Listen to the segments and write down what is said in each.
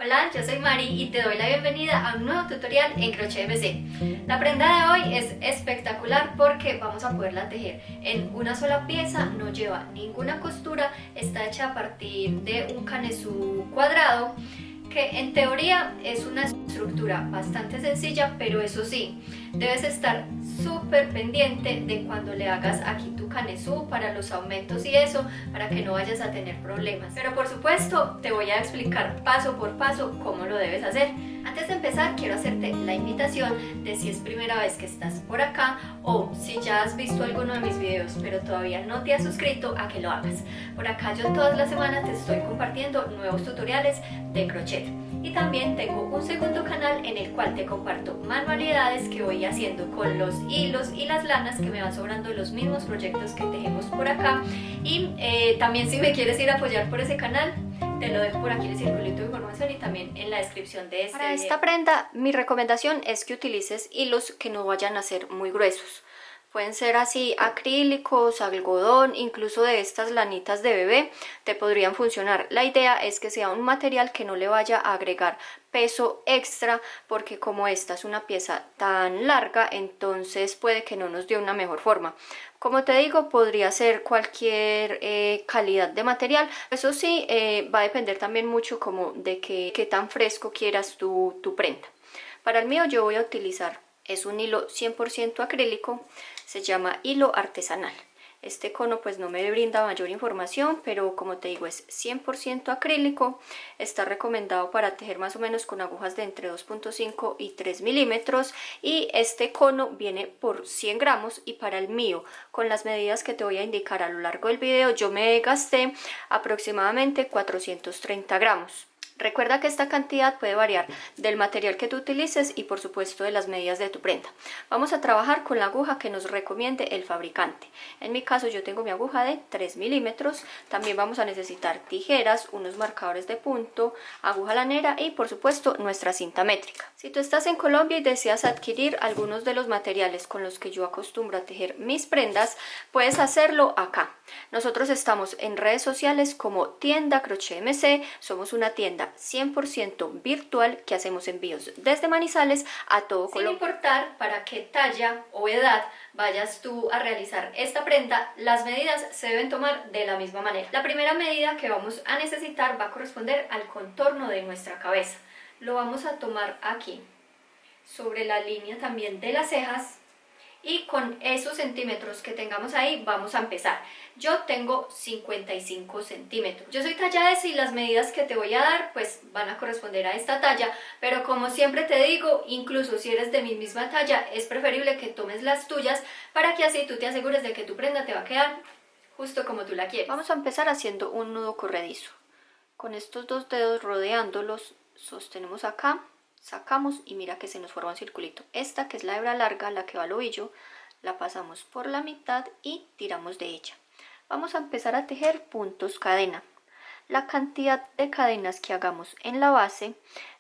Hola, yo soy Mari y te doy la bienvenida a un nuevo tutorial en Crochet MC. La prenda de hoy es espectacular porque vamos a poderla tejer en una sola pieza, no lleva ninguna costura, está hecha a partir de un canesú cuadrado que en teoría es una estructura bastante sencilla, pero eso sí, debes estar súper pendiente de cuando le hagas aquí tu canesú para los aumentos y eso, para que no vayas a tener problemas. Pero por supuesto te voy a explicar paso por paso cómo lo debes hacer. Antes de empezar quiero hacerte la invitación de, si es primera vez que estás por acá o si ya has visto alguno de mis videos pero todavía no te has suscrito, a que lo hagas. Por acá yo todas las semanas te estoy compartiendo nuevos tutoriales de crochet. Y también tengo un segundo canal en el cual te comparto manualidades que voy haciendo con los hilos y las lanas que me van sobrando de los mismos proyectos que tejemos por acá. Y también, si me quieres ir a apoyar por ese canal, te lo dejo por aquí en el circulito de información y también en la descripción de este video. Para esta prenda mi recomendación es que utilices hilos que no vayan a ser muy gruesos. Pueden ser así acrílicos, algodón, incluso de estas lanitas de bebé te podrían funcionar. La idea es que sea un material que no le vaya a agregar peso extra, porque como esta es una pieza tan larga, entonces puede que no nos dé una mejor forma. Como te digo, podría ser cualquier calidad de material. Eso sí, va a depender también mucho como de qué tan fresco quieras tu prenda. Para el mío yo voy a utilizar, es un hilo 100% acrílico, se llama hilo artesanal. Este cono pues no me brinda mayor información, pero como te digo es 100% acrílico. Está recomendado para tejer más o menos con agujas de entre 2.5 y 3 milímetros. Y este cono viene por 100 gramos y para el mío, con las medidas que te voy a indicar a lo largo del video, yo me gasté aproximadamente 430 gramos. Recuerda que esta cantidad puede variar del material que tú utilices y por supuesto de las medidas de tu prenda. Vamos a trabajar con la aguja que nos recomiende el fabricante. En mi caso yo tengo mi aguja de 3 milímetros. También vamos a necesitar tijeras, unos marcadores de punto, aguja lanera y por supuesto nuestra cinta métrica. Si tú estás en Colombia y deseas adquirir algunos de los materiales con los que yo acostumbro a tejer mis prendas, puedes hacerlo acá. Nosotros estamos en redes sociales como Tienda Crochet MC, somos una tienda 100% virtual que hacemos envíos desde Manizales a todo Colombia. Sin importar para qué talla o edad vayas tú a realizar esta prenda, las medidas se deben tomar de la misma manera. La primera medida que vamos a necesitar va a corresponder al contorno de nuestra cabeza. Lo vamos a tomar aquí, sobre la línea también de las cejas. Y con esos centímetros que tengamos ahí vamos a empezar. Yo tengo 55 centímetros. Yo soy talla S y las medidas que te voy a dar pues van a corresponder a esta talla. Pero como siempre te digo, incluso si eres de mi misma talla, es preferible que tomes las tuyas para que así tú te asegures de que tu prenda te va a quedar justo como tú la quieres. Vamos a empezar haciendo un nudo corredizo. Con estos dos dedos rodeándolos, sostenemos acá. Sacamos y mira que se nos forma un circulito. Esta que es la hebra larga, la que va al ovillo, la pasamos por la mitad y tiramos de ella. Vamos a empezar a tejer puntos cadena. La cantidad de cadenas que hagamos en la base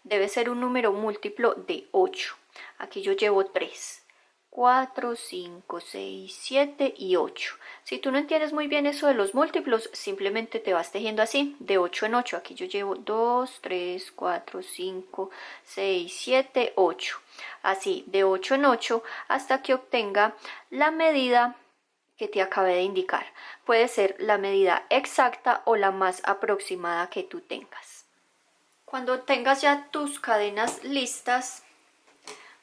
debe ser un número múltiplo de 8. Aquí yo llevo 3. 4, 5, 6, 7 y 8. Si tú no entiendes muy bien eso de los múltiplos, simplemente te vas tejiendo así, de 8 en 8. Aquí yo llevo 2, 3, 4, 5, 6, 7, 8. Así, de 8 en 8 hasta que obtenga la medida que te acabé de indicar. Puede ser la medida exacta o la más aproximada que tú tengas. Cuando tengas ya tus cadenas listas,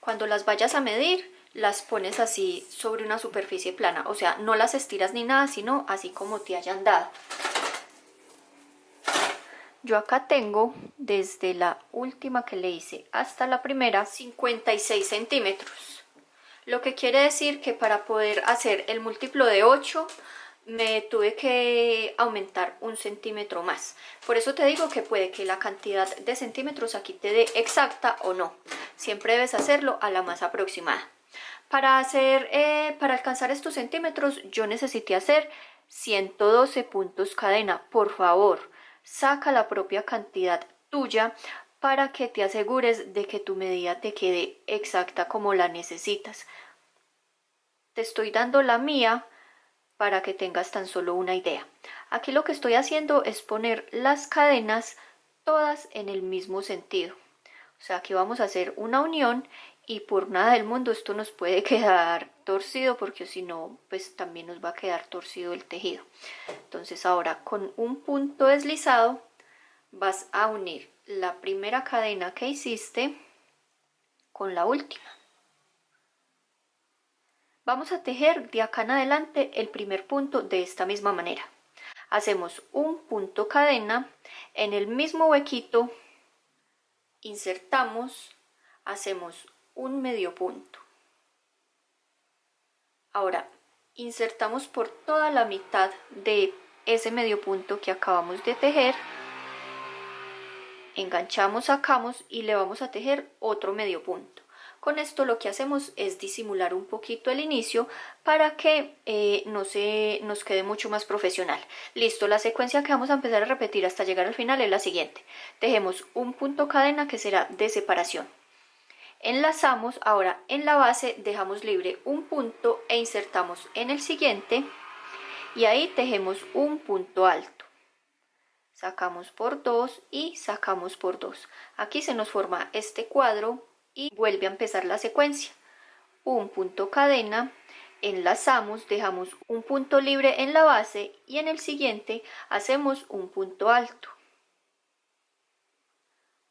cuando las vayas a medir, las pones así sobre una superficie plana, o sea, no las estiras ni nada, sino así como te hayan dado. Yo acá tengo, desde la última que le hice hasta la primera, 56 centímetros. Lo que quiere decir que para poder hacer el múltiplo de 8, me tuve que aumentar 1 centímetro más. Por eso te digo que puede que la cantidad de centímetros aquí te dé exacta o no. Siempre debes hacerlo a la más aproximada. Para alcanzar estos centímetros yo necesité hacer 112 puntos cadena. Por favor, saca la propia cantidad tuya para que te asegures de que tu medida te quede exacta como la necesitas. Te estoy dando la mía para que tengas tan solo una idea. Aquí lo que estoy haciendo es poner las cadenas todas en el mismo sentido. O sea, que vamos a hacer una unión y por nada del mundo esto nos puede quedar torcido, porque si no, pues también nos va a quedar torcido el tejido. Entonces ahora con un punto deslizado vas a unir la primera cadena que hiciste con la última. Vamos a tejer de acá en adelante el primer punto de esta misma manera. Hacemos un punto cadena, en el mismo huequito insertamos, hacemos un medio punto. Ahora insertamos por toda la mitad de ese medio punto que acabamos de tejer, enganchamos, sacamos y le vamos a tejer otro medio punto. Con esto lo que hacemos es disimular un poquito el inicio para que no se nos quede mucho más profesional. Listo, la secuencia que vamos a empezar a repetir hasta llegar al final es la siguiente. Tejemos un punto cadena que será de separación. Enlazamos, ahora en la base dejamos libre un punto e insertamos en el siguiente y ahí tejemos un punto alto. Sacamos por 2 y sacamos por 2. Aquí se nos forma este cuadro y vuelve a empezar la secuencia. Un punto cadena, enlazamos, dejamos un punto libre en la base y en el siguiente hacemos un punto alto.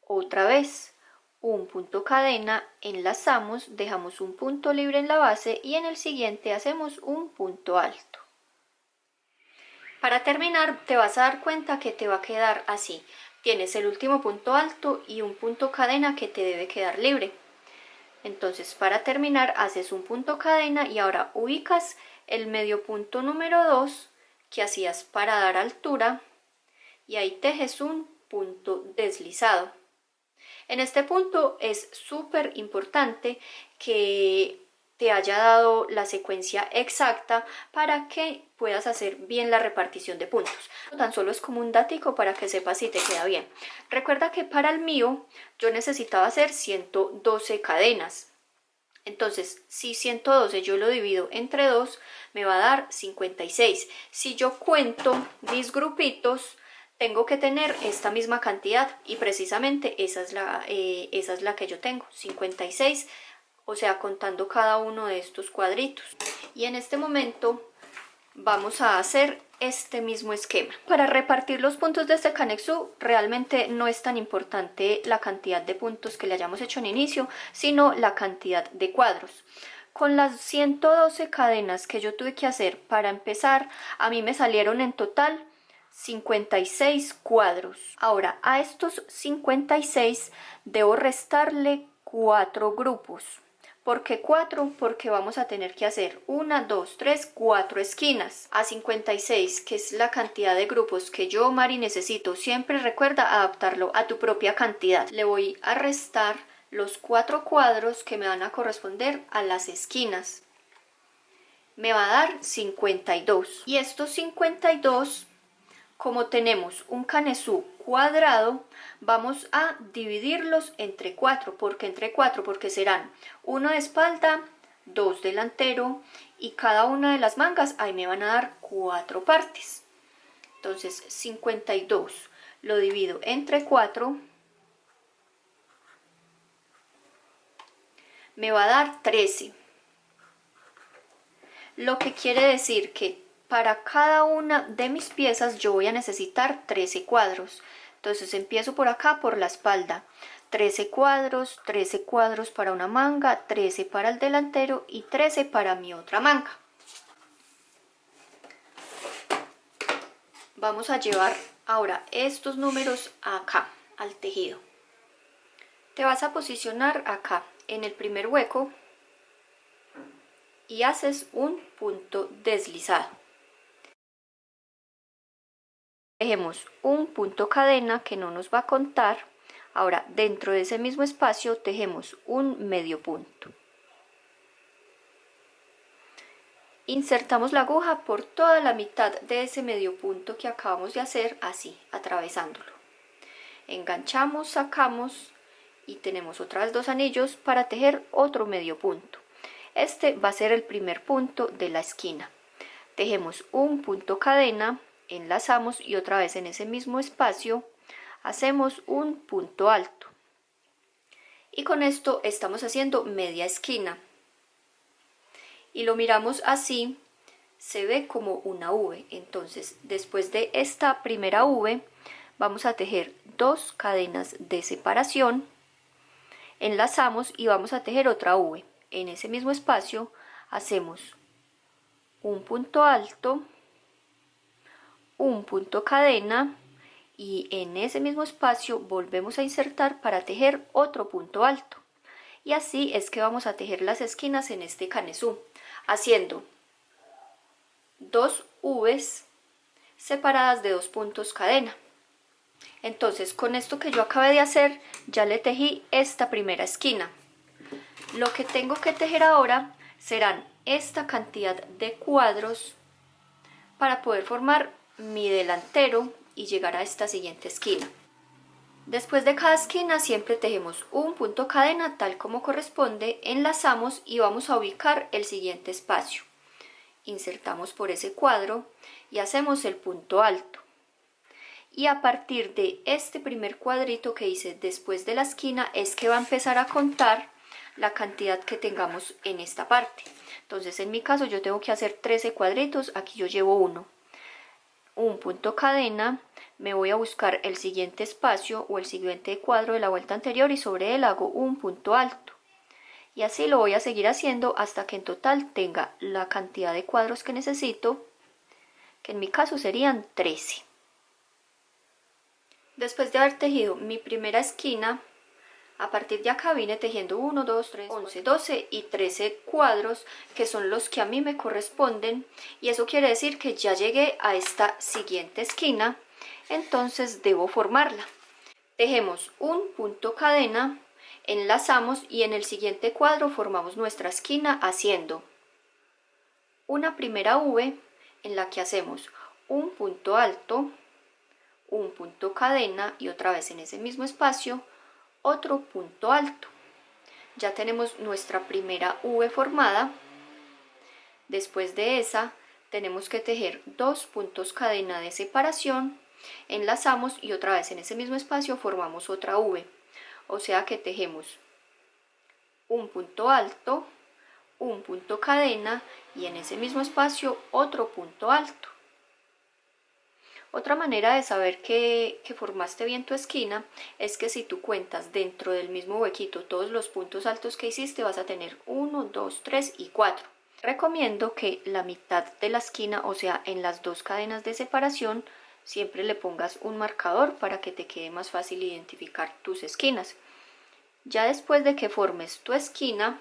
Otra vez, un punto cadena, enlazamos, dejamos un punto libre en la base y en el siguiente hacemos un punto alto. Para terminar te vas a dar cuenta que te va a quedar así. Tienes el último punto alto y un punto cadena que te debe quedar libre. Entonces para terminar haces un punto cadena y ahora ubicas el medio punto número 2 que hacías para dar altura y ahí tejes un punto deslizado. En este punto es súper importante que te haya dado la secuencia exacta para que puedas hacer bien la repartición de puntos. Tan solo es como un datico para que sepas si te queda bien. Recuerda que para el mío yo necesitaba hacer 112 cadenas. Entonces, si 112 yo lo divido entre 2, me va a dar 56. Si yo cuento mis grupitos, tengo que tener esta misma cantidad y precisamente esa es la que yo tengo, 56. O sea, contando cada uno de estos cuadritos. Y en este momento vamos a hacer este mismo esquema. Para repartir los puntos de este canexú realmente no es tan importante la cantidad de puntos que le hayamos hecho en inicio, sino la cantidad de cuadros. Con las 112 cadenas que yo tuve que hacer para empezar, a mí me salieron en total 56 cuadros. Ahora, a estos 56 debo restarle 4 grupos. ¿Por qué 4? Porque vamos a tener que hacer 1, 2, 3, 4 esquinas. A 56, que es la cantidad de grupos que yo, Mari, necesito. Siempre recuerda adaptarlo a tu propia cantidad. Le voy a restar los 4 cuadros que me van a corresponder a las esquinas. Me va a dar 52. Y estos 52, como tenemos un canesú cuadrado, vamos a dividirlos entre 4. ¿Por qué entre 4? Porque serán 1 de espalda, 2 delantero y cada una de las mangas ahí me van a dar 4 partes. Entonces 52 lo divido entre 4, me va a dar 13. Lo que quiere decir que para cada una de mis piezas yo voy a necesitar 13 cuadros. Entonces empiezo por acá, por la espalda. 13 cuadros para una manga, 13 para el delantero y 13 para mi otra manga. Vamos a llevar ahora estos números acá, al tejido. Te vas a posicionar acá, en el primer hueco, y haces un punto deslizado. Tejemos un punto cadena que no nos va a contar. Ahora dentro de ese mismo espacio tejemos un medio punto. Insertamos la aguja por toda la mitad de ese medio punto que acabamos de hacer, así, atravesándolo. Enganchamos, sacamos y tenemos otra vez 2 anillos para tejer otro medio punto. Este va a ser el primer punto de la esquina. Tejemos un punto cadena, enlazamos y otra vez en ese mismo espacio hacemos un punto alto. Y con esto estamos haciendo media esquina. Y lo miramos así, se ve como una V. Entonces, después de esta primera V, vamos a tejer 2 cadenas de separación, enlazamos y vamos a tejer otra V. En ese mismo espacio hacemos un punto alto, un punto cadena y en ese mismo espacio volvemos a insertar para tejer otro punto alto. Y así es que vamos a tejer las esquinas en este canesú, haciendo 2 V's separadas de 2 puntos cadena. Entonces, con esto que yo acabé de hacer, ya le tejí esta primera esquina. Lo que tengo que tejer ahora serán esta cantidad de cuadros para poder formar mi delantero y llegar a esta siguiente esquina. Después de cada esquina siempre tejemos un punto cadena tal como corresponde, enlazamos y vamos a ubicar el siguiente espacio. Insertamos por ese cuadro y hacemos el punto alto. Y a partir de este primer cuadrito que hice después de la esquina es que va a empezar a contar la cantidad que tengamos en esta parte. Entonces en mi caso yo tengo que hacer 13 cuadritos, aquí yo llevo uno. Un punto cadena, me voy a buscar el siguiente espacio o el siguiente cuadro de la vuelta anterior y sobre él hago un punto alto. Y así lo voy a seguir haciendo hasta que en total tenga la cantidad de cuadros que necesito, que en mi caso serían 13. Después de haber tejido mi primera esquina, a partir de acá vine tejiendo 1, 2, 3, 11, 12 y 13 cuadros, que son los que a mí me corresponden, y eso quiere decir que ya llegué a esta siguiente esquina, entonces debo formarla. Tejemos un punto cadena, enlazamos y en el siguiente cuadro formamos nuestra esquina haciendo una primera V en la que hacemos un punto alto, un punto cadena y otra vez en ese mismo espacio otro punto alto. Ya tenemos nuestra primera V formada. Después de esa tenemos que tejer 2 puntos cadena de separación, enlazamos y otra vez en ese mismo espacio formamos otra V. O sea que tejemos un punto alto, un punto cadena y en ese mismo espacio otro punto alto. Otra manera de saber que formaste bien tu esquina es que si tú cuentas dentro del mismo huequito todos los puntos altos que hiciste, vas a tener 1, 2, 3 y 4. Recomiendo que la mitad de la esquina, o sea, en las 2 cadenas de separación, siempre le pongas un marcador para que te quede más fácil identificar tus esquinas. Ya después de que formes tu esquina,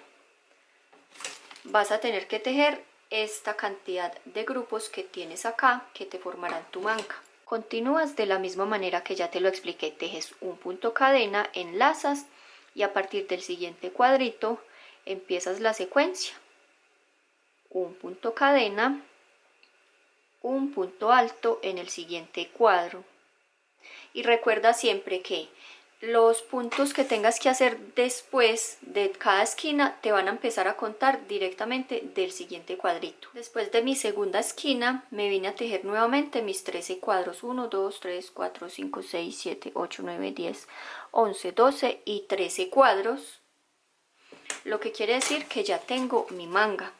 vas a tener que tejer esta cantidad de grupos que tienes acá que te formarán tu manga. Continúas de la misma manera que ya te lo expliqué, tejes un punto cadena, enlazas y a partir del siguiente cuadrito empiezas la secuencia. Un punto cadena, un punto alto en el siguiente cuadro. Y recuerda siempre que los puntos que tengas que hacer después de cada esquina te van a empezar a contar directamente del siguiente cuadrito. Después de mi segunda esquina me vine a tejer nuevamente mis 13 cuadros, 1, 2, 3, 4, 5, 6, 7, 8, 9, 10, 11, 12 y 13 cuadros, lo que quiere decir que ya tengo mi manga.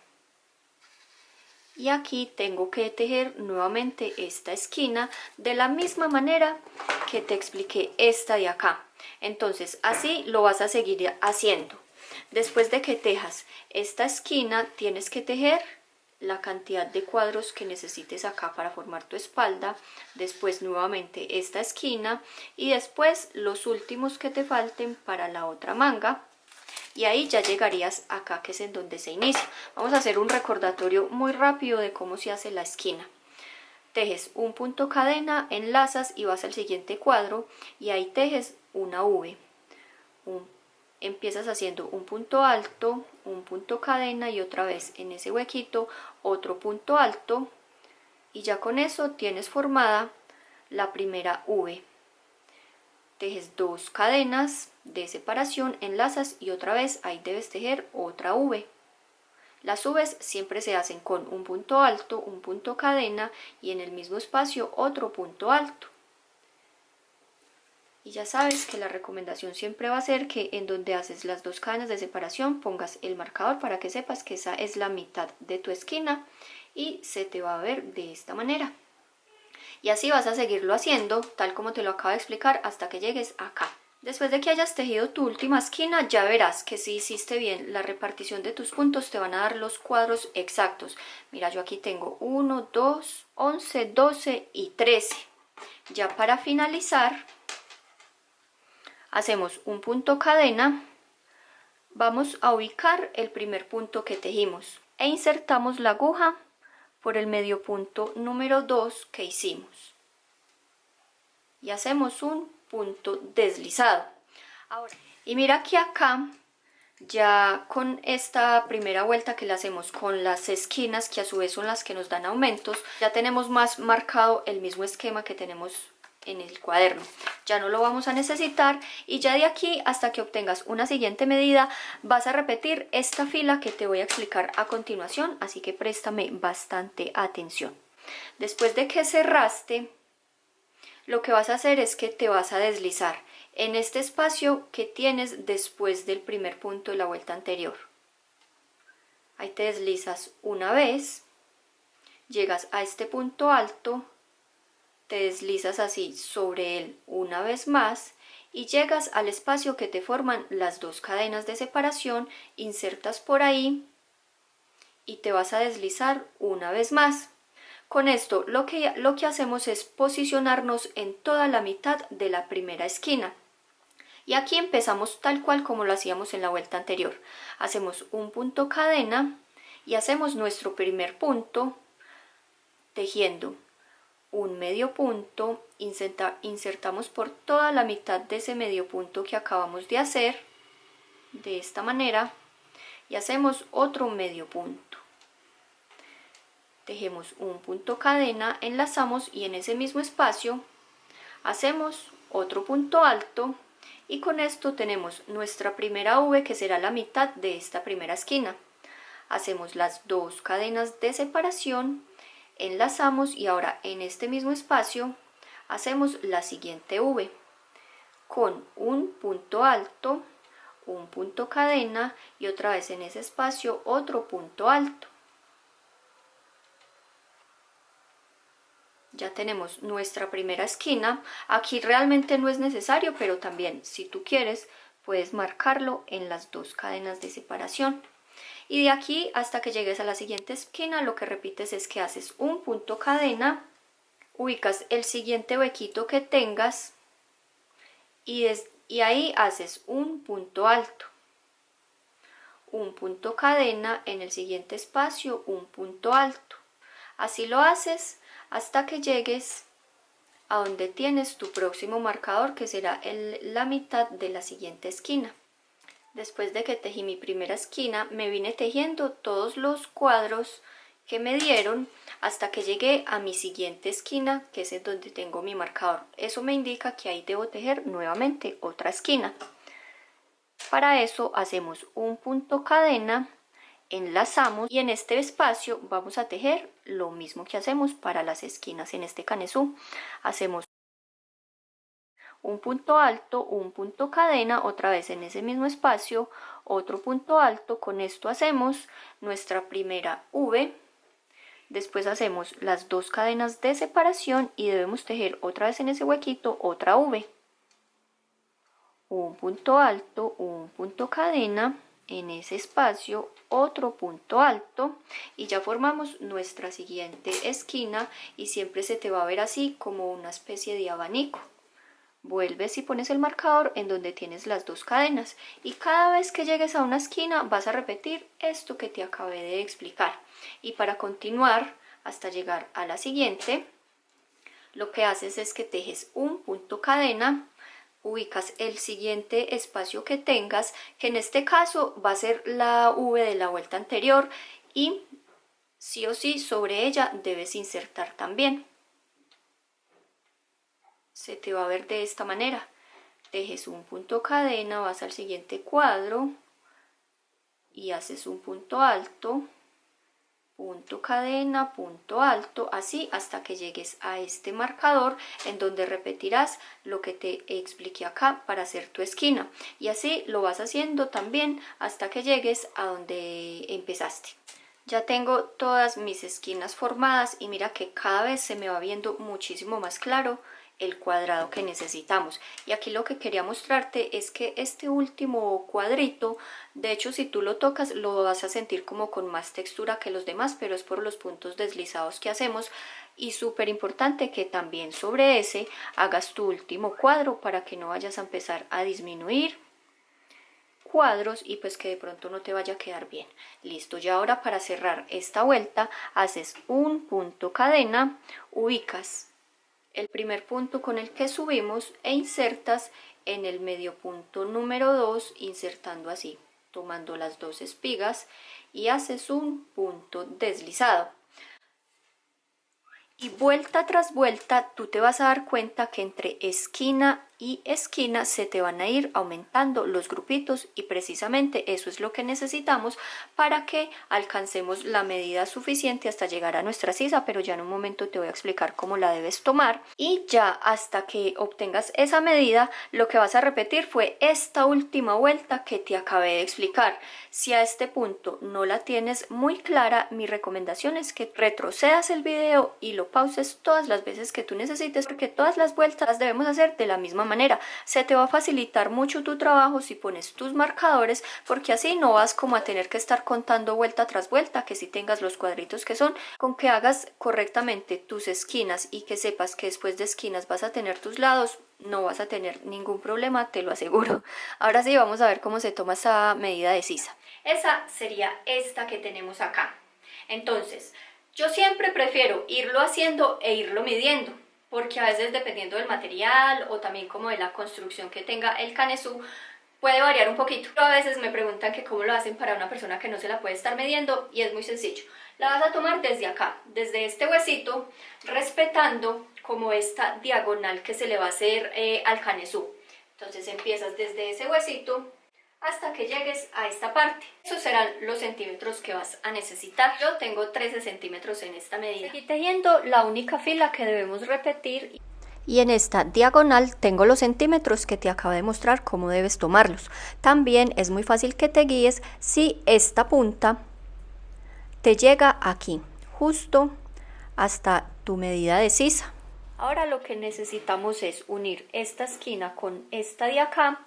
Y aquí tengo que tejer nuevamente esta esquina de la misma manera que te expliqué esta de acá. Entonces así lo vas a seguir haciendo. Después de que tejas esta esquina tienes que tejer la cantidad de cuadros que necesites acá para formar tu espalda. Después nuevamente esta esquina y después los últimos que te falten para la otra manga. Y ahí ya llegarías acá, que es en donde se inicia. Vamos a hacer un recordatorio muy rápido de cómo se hace la esquina. Tejes un punto cadena, enlazas y vas al siguiente cuadro y ahí tejes una V. Empiezas haciendo un punto alto, un punto cadena y otra vez en ese huequito otro punto alto y ya con eso tienes formada la primera V. Tejes 2 cadenas de separación, enlazas y otra vez ahí debes tejer otra V. Las V's siempre se hacen con un punto alto, un punto cadena y en el mismo espacio otro punto alto. Y ya sabes que la recomendación siempre va a ser que en donde haces las 2 cadenas de separación pongas el marcador para que sepas que esa es la mitad de tu esquina y se te va a ver de esta manera. Y así vas a seguirlo haciendo tal como te lo acabo de explicar hasta que llegues acá. Después de que hayas tejido tu última esquina, ya verás que si hiciste bien la repartición de tus puntos te van a dar los cuadros exactos. Mira, yo aquí tengo 1, 2, 11, 12 y 13. Ya para finalizar, hacemos un punto cadena, vamos a ubicar el primer punto que tejimos e insertamos la aguja por el medio punto número 2 que hicimos. Y hacemos un punto deslizado. Ahora, y mira que acá, ya con esta primera vuelta que le hacemos con las esquinas, que a su vez son las que nos dan aumentos, ya tenemos más marcado el mismo esquema que tenemos en el cuaderno. Ya no lo vamos a necesitar y ya de aquí hasta que obtengas una siguiente medida vas a repetir esta fila que te voy a explicar a continuación, así que préstame bastante atención. Después de que cerraste, lo que vas a hacer es que te vas a deslizar en este espacio que tienes después del primer punto de la vuelta anterior. Ahí te deslizas una vez, llegas a este punto alto, te deslizas así sobre él una vez más y llegas al espacio que te forman las 2 cadenas de separación, insertas por ahí y te vas a deslizar una vez más. Con esto lo que hacemos es posicionarnos en toda la mitad de la primera esquina. Y aquí empezamos tal cual como lo hacíamos en la vuelta anterior. Hacemos un punto cadena y hacemos nuestro primer punto tejiendo un medio punto, insertamos por toda la mitad de ese medio punto que acabamos de hacer, de esta manera, y hacemos otro medio punto. Tejemos un punto cadena, enlazamos y en ese mismo espacio hacemos otro punto alto y con esto tenemos nuestra primera V que será la mitad de esta primera esquina. Hacemos las 2 cadenas de separación, enlazamos y ahora en este mismo espacio hacemos la siguiente V con un punto alto, un punto cadena y otra vez en ese espacio otro punto alto. Ya tenemos nuestra primera esquina. Aquí realmente no es necesario, pero también si tú quieres puedes marcarlo en las 2 cadenas de separación. Y de aquí hasta que llegues a la siguiente esquina lo que repites es que haces un punto cadena, ubicas el siguiente huequito que tengas y ahí haces un punto alto, un punto cadena, en el siguiente espacio un punto alto. Así lo haces hasta que llegues a donde tienes tu próximo marcador, que será la mitad de la siguiente esquina. Después de que tejí mi primera esquina, me vine tejiendo todos los cuadros que me dieron hasta que llegué a mi siguiente esquina, que es en donde tengo mi marcador. Eso me indica que ahí debo tejer nuevamente otra esquina. Para eso hacemos un punto cadena, enlazamos y en este espacio vamos a tejer lo mismo que hacemos para las esquinas en este canesú. Hacemos un punto alto, un punto cadena, otra vez en ese mismo espacio, otro punto alto. Con esto hacemos nuestra primera V, después hacemos las 2 cadenas de separación y debemos tejer otra vez en ese huequito otra V, un punto alto, un punto cadena, en ese espacio otro punto alto y ya formamos nuestra siguiente esquina y siempre se te va a ver así como una especie de abanico. Vuelves y pones el marcador en donde tienes las 2 cadenas y cada vez que llegues a una esquina vas a repetir esto que te acabé de explicar. Y para continuar hasta llegar a la siguiente, lo que haces es que tejes un punto cadena, ubicas el siguiente espacio que tengas, que en este caso va a ser la V de la vuelta anterior y sí o sí sobre ella debes insertar también. Se te va a ver de esta manera. Tejes un punto cadena, vas al siguiente cuadro y haces un punto alto, punto cadena, punto alto, así hasta que llegues a este marcador en donde repetirás lo que te expliqué acá para hacer tu esquina, y así lo vas haciendo también hasta que llegues a donde empezaste. Ya tengo todas mis esquinas formadas y mira que cada vez se me va viendo muchísimo más claro el cuadrado que necesitamos. Y aquí lo que quería mostrarte es que este último cuadrito, de hecho si tú lo tocas lo vas a sentir como con más textura que los demás, pero es por los puntos deslizados que hacemos. Y súper importante que también sobre ese hagas tu último cuadro para que no vayas a empezar a disminuir cuadros y pues que de pronto no te vaya a quedar bien. Listo, ya ahora para cerrar esta vuelta haces un punto cadena, ubicas el primer punto con el que subimos e insertas en el medio punto número 2, insertando así, tomando las dos espigas, y haces un punto deslizado. Y vuelta tras vuelta tú te vas a dar cuenta que entre esquina y esquina se te van a ir aumentando los grupitos, y precisamente eso es lo que necesitamos para que alcancemos la medida suficiente hasta llegar a nuestra sisa, pero ya en un momento te voy a explicar cómo la debes tomar. Y ya hasta que obtengas esa medida, lo que vas a repetir fue esta última vuelta que te acabé de explicar. Si a este punto no la tienes muy clara, mi recomendación es que retrocedas el video y lo pauses todas las veces que tú necesites, porque todas las vueltas las debemos hacer de la misma manera. Se te va a facilitar mucho tu trabajo si pones tus marcadores, porque así no vas como a tener que estar contando vuelta tras vuelta, que si tengas los cuadritos que son. Con que hagas correctamente tus esquinas y que sepas que después de esquinas vas a tener tus lados, no vas a tener ningún problema, te lo aseguro. Ahora sí, vamos a ver cómo se toma esa medida de sisa. Esa sería esta que tenemos acá. Entonces, yo siempre prefiero irlo haciendo e irlo midiendo, porque a veces dependiendo del material o también como de la construcción que tenga el canesú, puede variar un poquito. Pero a veces me preguntan que cómo lo hacen para una persona que no se la puede estar midiendo, y es muy sencillo. La vas a tomar desde acá, desde este huesito, respetando como esta diagonal que se le va a hacer al canesú. Entonces empiezas desde ese huesito hasta que llegues a esta parte. Esos serán los centímetros que vas a necesitar. Yo tengo 13 centímetros en esta medida. Seguí tejiendo la única fila que debemos repetir. Y en esta diagonal tengo los centímetros que te acabo de mostrar cómo debes tomarlos. También es muy fácil que te guíes si esta punta te llega aquí, justo hasta tu medida de sisa. Ahora lo que necesitamos es unir esta esquina con esta de acá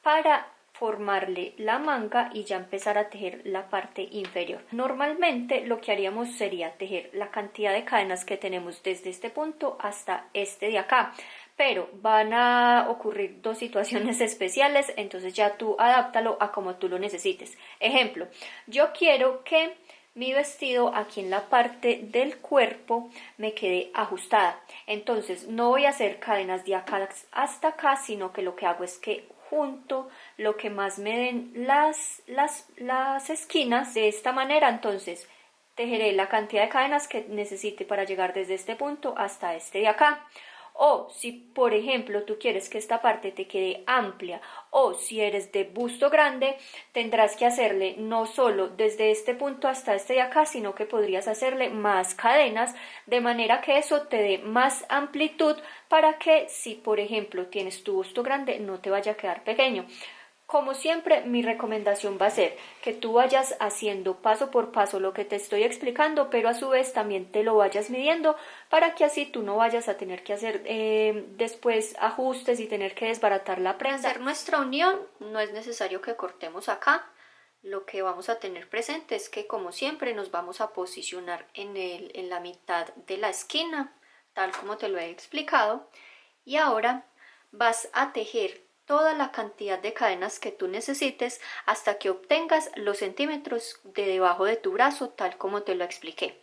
para formarle la manga y ya empezar a tejer la parte inferior. Normalmente lo que haríamos sería tejer la cantidad de cadenas que tenemos desde este punto hasta este de acá, pero van a ocurrir dos situaciones especiales, entonces ya tú adáptalo a como tú lo necesites. Ejemplo, yo quiero que mi vestido aquí en la parte del cuerpo me quede ajustada, entonces no voy a hacer cadenas de acá hasta acá, sino que lo que hago es que junto lo que más me den las esquinas de esta manera. Entonces tejeré la cantidad de cadenas que necesite para llegar desde este punto hasta este de acá. O si por ejemplo tú quieres que esta parte te quede amplia, o si eres de busto grande, tendrás que hacerle no solo desde este punto hasta este de acá, sino que podrías hacerle más cadenas, de manera que eso te dé más amplitud para que si por ejemplo tienes tu busto grande no te vaya a quedar pequeño. Como siempre, mi recomendación va a ser que tú vayas haciendo paso por paso lo que te estoy explicando, pero a su vez también te lo vayas midiendo para que así tú no vayas a tener que hacer después ajustes y tener que desbaratar la prenda. Para hacer nuestra unión no es necesario que cortemos acá. Lo que vamos a tener presente es que como siempre nos vamos a posicionar en la mitad de la esquina, tal como te lo he explicado, y ahora vas a tejer toda la cantidad de cadenas que tú necesites hasta que obtengas los centímetros de debajo de tu brazo, tal como te lo expliqué.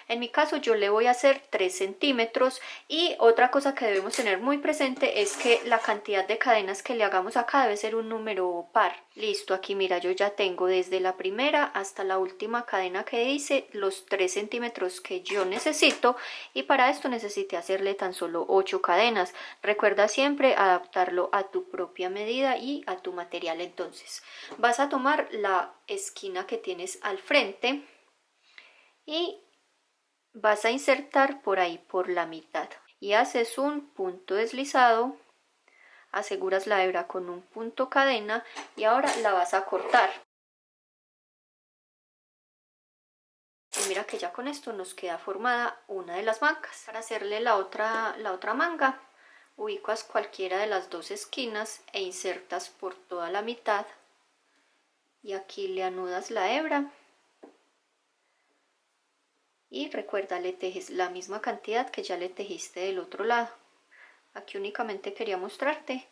En mi caso yo le voy a hacer 3 centímetros, y otra cosa que debemos tener muy presente es que la cantidad de cadenas que le hagamos acá debe ser un número par. Listo, aquí mira, yo ya tengo desde la primera hasta la última cadena que hice los 3 centímetros que yo necesito, y para esto necesité hacerle tan solo 8 cadenas. Recuerda siempre adaptarlo a tu propia medida y a tu material. Entonces vas a tomar la esquina que tienes al frente y vas a insertar por ahí por la mitad y haces un punto deslizado, aseguras la hebra con un punto cadena y ahora la vas a cortar. Y mira que ya con esto nos queda formada una de las mangas. Para hacerle la otra manga, ubicas cualquiera de las dos esquinas e insertas por toda la mitad y aquí le anudas la hebra. Y recuerda, le tejes la misma cantidad que ya le tejiste del otro lado. Aquí únicamente quería mostrarte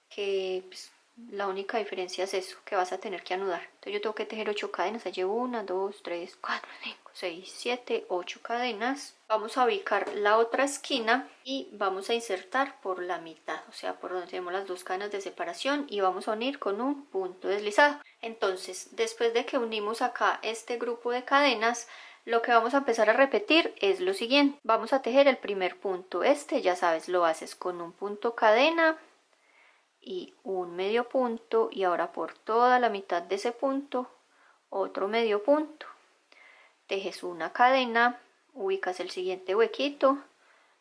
que pues, la única diferencia es eso, que vas a tener que anudar. Entonces yo tengo que tejer 8 cadenas, llevo 1, 2, 3, 4, 5, 6, 7, 8 cadenas. Vamos a ubicar la otra esquina y vamos a insertar por la mitad, o sea, por donde tenemos las dos cadenas de separación y vamos a unir con un punto deslizado. Entonces, después de que unimos acá este grupo de cadenas, lo que vamos a empezar a repetir es lo siguiente. Vamos a tejer el primer punto. Ya sabes, lo haces con un punto cadena y un medio punto, y ahora por toda la mitad de ese punto otro medio punto. Tejes una cadena, ubicas el siguiente huequito,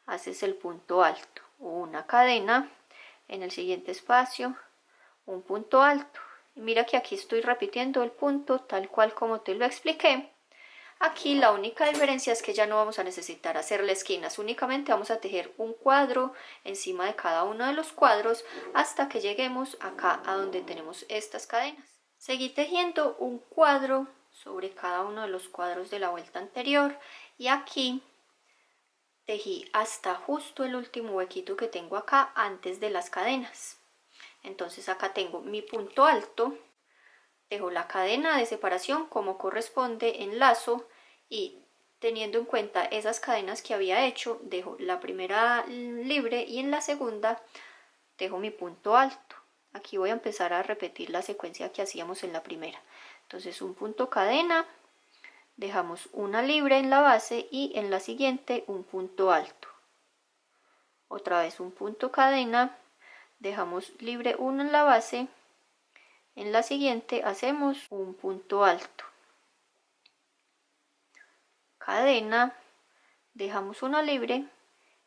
haces el punto alto, una cadena, en el siguiente espacio un punto alto. Y mira que aquí estoy repitiendo el punto tal cual como te lo expliqué. Aquí la única diferencia es que ya no vamos a necesitar hacerle esquinas, únicamente vamos a tejer un cuadro encima de cada uno de los cuadros hasta que lleguemos acá a donde tenemos estas cadenas. Seguí tejiendo un cuadro sobre cada uno de los cuadros de la vuelta anterior y aquí tejí hasta justo el último huequito que tengo acá antes de las cadenas. Entonces acá tengo mi punto alto, dejo la cadena de separación como corresponde, enlazo y teniendo en cuenta esas cadenas que había hecho, dejo la primera libre y en la segunda dejo mi punto alto. Aquí voy a empezar a repetir la secuencia que hacíamos en la primera. Entonces un punto cadena, dejamos una libre en la base y en la siguiente un punto alto. Otra vez un punto cadena, dejamos libre uno en la base. En la siguiente hacemos un punto alto, cadena, dejamos una libre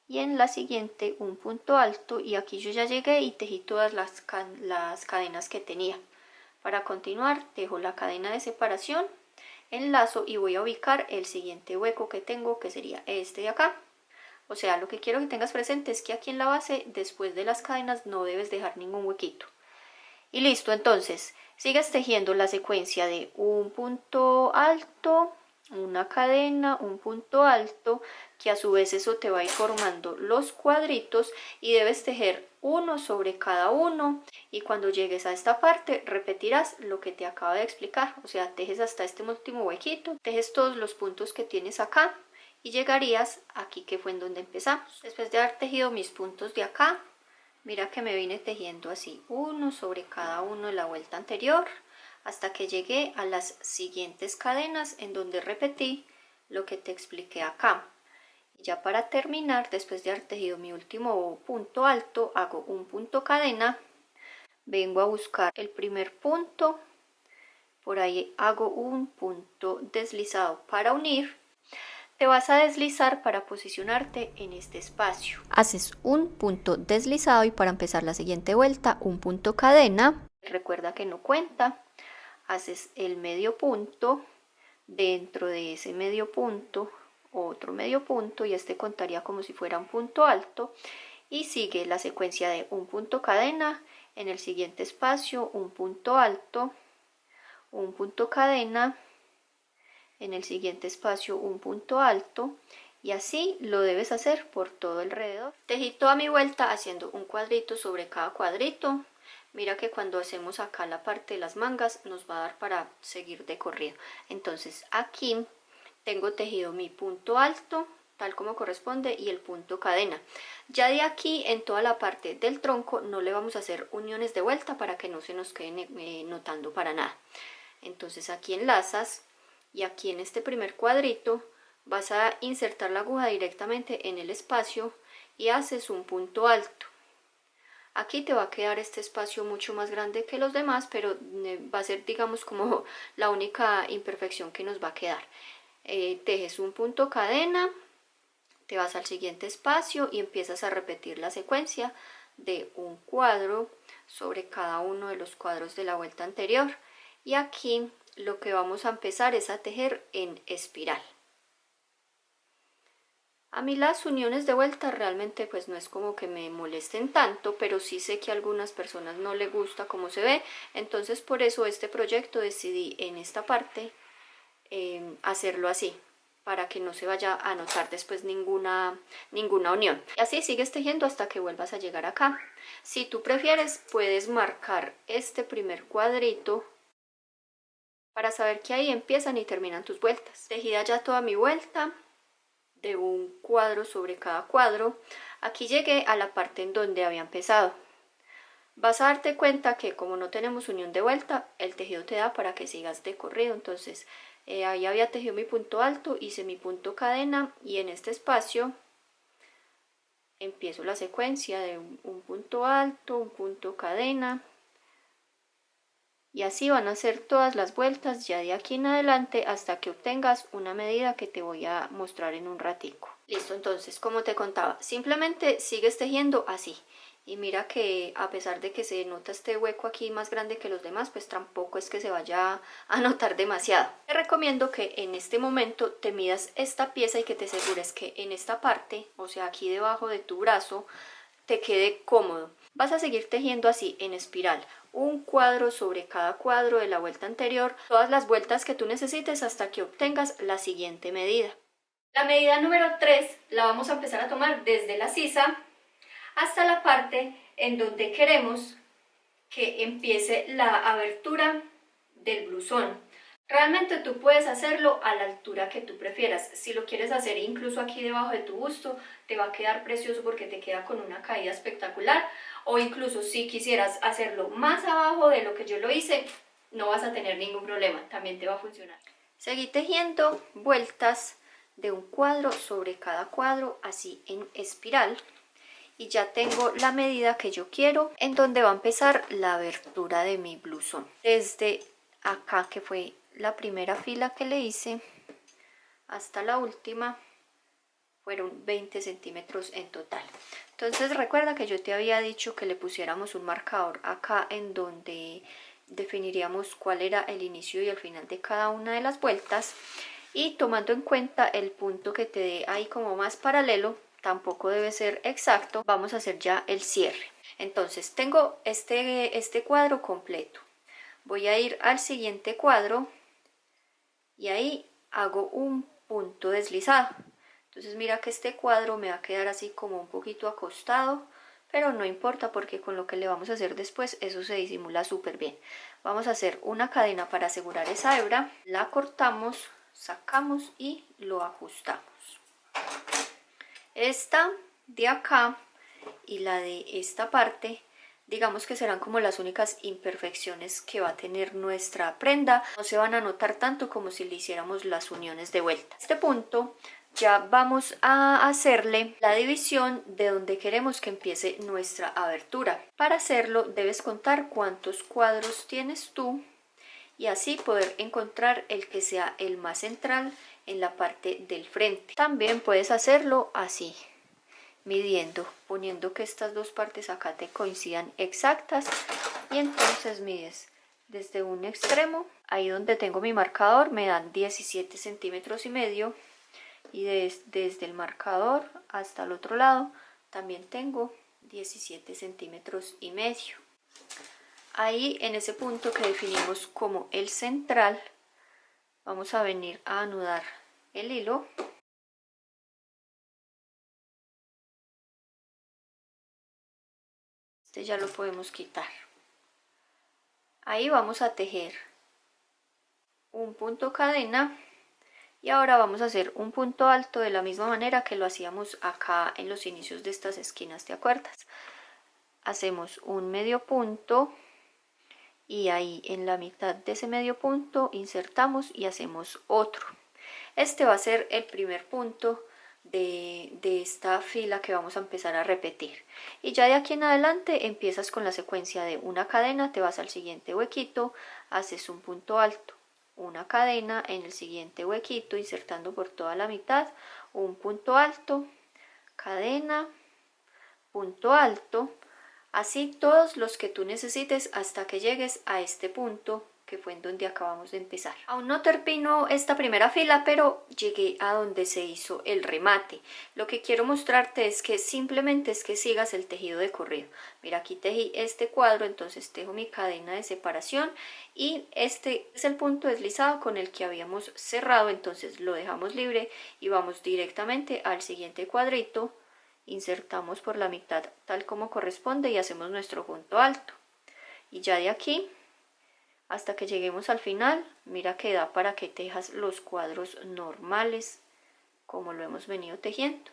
y en la siguiente un punto alto, y aquí yo ya llegué y tejí todas las cadenas que tenía. Para continuar dejo la cadena de separación, enlazo y voy a ubicar el siguiente hueco que tengo, que sería este de acá. O sea, lo que quiero que tengas presente es que aquí en la base, después de las cadenas, no debes dejar ningún huequito. Y listo, entonces sigues tejiendo la secuencia de un punto alto, una cadena, un punto alto, que a su vez eso te va a ir formando los cuadritos y debes tejer uno sobre cada uno, y cuando llegues a esta parte repetirás lo que te acabo de explicar, o sea, tejes hasta este último huequito, tejes todos los puntos que tienes acá y llegarías aquí, que fue en donde empezamos. Después de haber tejido mis puntos de acá, mira que me vine tejiendo así, uno sobre cada uno de la vuelta anterior, hasta que llegué a las siguientes cadenas en donde repetí lo que te expliqué acá. Y ya para terminar, después de haber tejido mi último punto alto, hago un punto cadena, vengo a buscar el primer punto, por ahí hago un punto deslizado para unir. Te vas a deslizar para posicionarte en este espacio. Haces un punto deslizado y para empezar la siguiente vuelta un punto cadena. Recuerda que no cuenta. Haces el medio punto, dentro de ese medio punto otro medio punto y este contaría como si fuera un punto alto, y sigue la secuencia de un punto cadena, en el siguiente espacio un punto alto, un punto cadena, en el siguiente espacio un punto alto, y así lo debes hacer por todo alrededor. Tejí toda mi vuelta haciendo un cuadrito sobre cada cuadrito. Mira que cuando hacemos acá la parte de las mangas nos va a dar para seguir de corrido. Entonces aquí tengo tejido mi punto alto tal como corresponde y el punto cadena. Ya de aquí en toda la parte del tronco no le vamos a hacer uniones de vuelta para que no se nos queden notando para nada. Entonces aquí enlazas y aquí en este primer cuadrito vas a insertar la aguja directamente en el espacio y haces un punto alto. Aquí te va a quedar este espacio mucho más grande que los demás, pero va a ser, digamos, como la única imperfección que nos va a quedar. tejes un punto cadena, te vas al siguiente espacio y empiezas a repetir la secuencia de un cuadro sobre cada uno de los cuadros de la vuelta anterior. Y aquí lo que vamos a empezar es a tejer en espiral. A mí las uniones de vuelta realmente pues no es como que me molesten tanto, pero sí sé que a algunas personas no les gusta cómo se ve, entonces por eso este proyecto decidí en esta parte hacerlo así, para que no se vaya a notar después ninguna unión. Y así sigues tejiendo hasta que vuelvas a llegar acá. Si tú prefieres, puedes marcar este primer cuadrito para saber que ahí empiezan y terminan tus vueltas. Tejida ya toda mi vuelta de un cuadro sobre cada cuadro. Aquí llegué a la parte en donde había empezado. Vas a darte cuenta que como no tenemos unión de vuelta, el tejido te da para que sigas de corrido. Entonces ahí había tejido mi punto alto, hice mi punto cadena y en este espacio empiezo la secuencia de un punto alto, un punto cadena, y así van a ser todas las vueltas ya de aquí en adelante hasta que obtengas una medida que te voy a mostrar en un ratico. Listo, entonces como te contaba, simplemente sigues tejiendo así. Y mira que a pesar de que se nota este hueco aquí más grande que los demás, pues tampoco es que se vaya a notar demasiado. Te recomiendo que en este momento te midas esta pieza y que te asegures que en esta parte, o sea aquí debajo de tu brazo, te quede cómodo. Vas a seguir tejiendo así en espiral, un cuadro sobre cada cuadro de la vuelta anterior, todas las vueltas que tú necesites hasta que obtengas la siguiente medida. La medida número 3 la vamos a empezar a tomar desde la sisa hasta la parte en donde queremos que empiece la abertura del blusón. Realmente tú puedes hacerlo a la altura que tú prefieras. Si lo quieres hacer incluso aquí debajo de tu busto, te va a quedar precioso porque te queda con una caída espectacular. O incluso si quisieras hacerlo más abajo de lo que yo lo hice, no vas a tener ningún problema, también te va a funcionar. Seguí tejiendo vueltas de un cuadro sobre cada cuadro, así en espiral. Y ya tengo la medida que yo quiero, en donde va a empezar la abertura de mi blusón. Desde acá, que fue la primera fila que le hice, hasta la última, fueron 20 centímetros en total. Entonces recuerda que yo te había dicho que le pusiéramos un marcador acá en donde definiríamos cuál era el inicio y el final de cada una de las vueltas. Y tomando en cuenta el punto que te dé ahí como más paralelo, tampoco debe ser exacto, vamos a hacer ya el cierre. Entonces tengo este cuadro completo, voy a ir al siguiente cuadro y ahí hago un punto deslizado. Entonces mira que este cuadro me va a quedar así como un poquito acostado, pero no importa porque con lo que le vamos a hacer después eso se disimula súper bien. Vamos a hacer una cadena para asegurar esa hebra, la cortamos, sacamos y lo ajustamos. Esta de acá y la de esta parte, digamos que serán como las únicas imperfecciones que va a tener nuestra prenda. No se van a notar tanto como si le hiciéramos las uniones de vuelta. A este punto ya vamos a hacerle la división de donde queremos que empiece nuestra abertura. Para hacerlo debes contar cuántos cuadros tienes tú y así poder encontrar el que sea el más central en la parte del frente. También puedes hacerlo así, midiendo, poniendo que estas dos partes acá te coincidan exactas y entonces mides desde un extremo, ahí donde tengo mi marcador me dan 17 centímetros y medio y desde el marcador hasta el otro lado también tengo 17 centímetros y medio. Ahí en ese punto que definimos como el central vamos a venir a anudar el hilo. Este ya lo podemos quitar. Ahí vamos a tejer un punto cadena y ahora vamos a hacer un punto alto de la misma manera que lo hacíamos acá en los inicios de estas esquinas, ¿te acuerdas? Hacemos un medio punto y ahí en la mitad de ese medio punto insertamos y hacemos otro. Este va a ser el primer punto de esta fila que vamos a empezar a repetir. Y ya de aquí en adelante empiezas con la secuencia de una cadena, te vas al siguiente huequito, haces un punto alto, una cadena en el siguiente huequito, insertando por toda la mitad un punto alto, cadena, punto alto, así todos los que tú necesites hasta que llegues a este punto que fue en donde acabamos de empezar. Aún no termino esta primera fila, pero llegué a donde se hizo el remate. Lo que quiero mostrarte es que simplemente es que sigas el tejido de corrido. Mira, aquí tejí este cuadro, entonces tejo mi cadena de separación y este es el punto deslizado con el que habíamos cerrado, entonces lo dejamos libre y vamos directamente al siguiente cuadrito, insertamos por la mitad tal como corresponde y hacemos nuestro punto alto. Y ya de aquí hasta que lleguemos al final, mira que da para que tejas los cuadros normales como lo hemos venido tejiendo.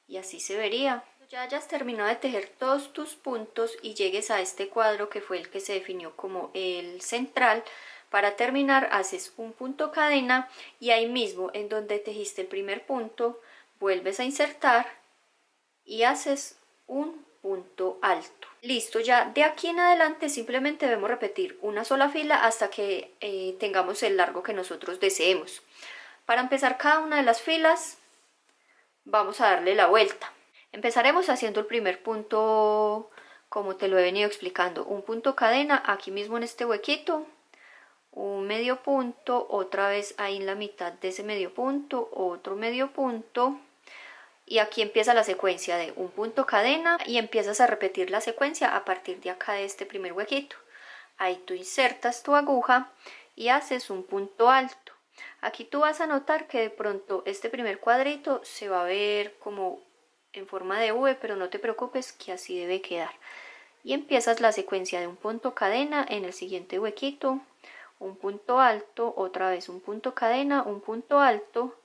Y así se vería. Ya hayas terminado de tejer todos tus puntos y llegues a este cuadro que fue el que se definió como el central, para terminar haces un punto cadena y ahí mismo en donde tejiste el primer punto vuelves a insertar y haces un punto alto. Listo, ya de aquí en adelante simplemente debemos repetir una sola fila hasta que tengamos el largo que nosotros deseemos. Para empezar cada una de las filas vamos a darle la vuelta. Empezaremos haciendo el primer punto como te lo he venido explicando, un punto cadena aquí mismo en este huequito, un medio punto, otra vez ahí en la mitad de ese medio punto, otro medio punto. Y aquí empieza la secuencia de un punto cadena y empiezas a repetir la secuencia a partir de acá de este primer huequito. Ahí tú insertas tu aguja y haces un punto alto. Aquí tú vas a notar que de pronto este primer cuadrito se va a ver como en forma de V, pero no te preocupes que así debe quedar. Y empiezas la secuencia de un punto cadena en el siguiente huequito, un punto alto, otra vez un punto cadena, un punto alto,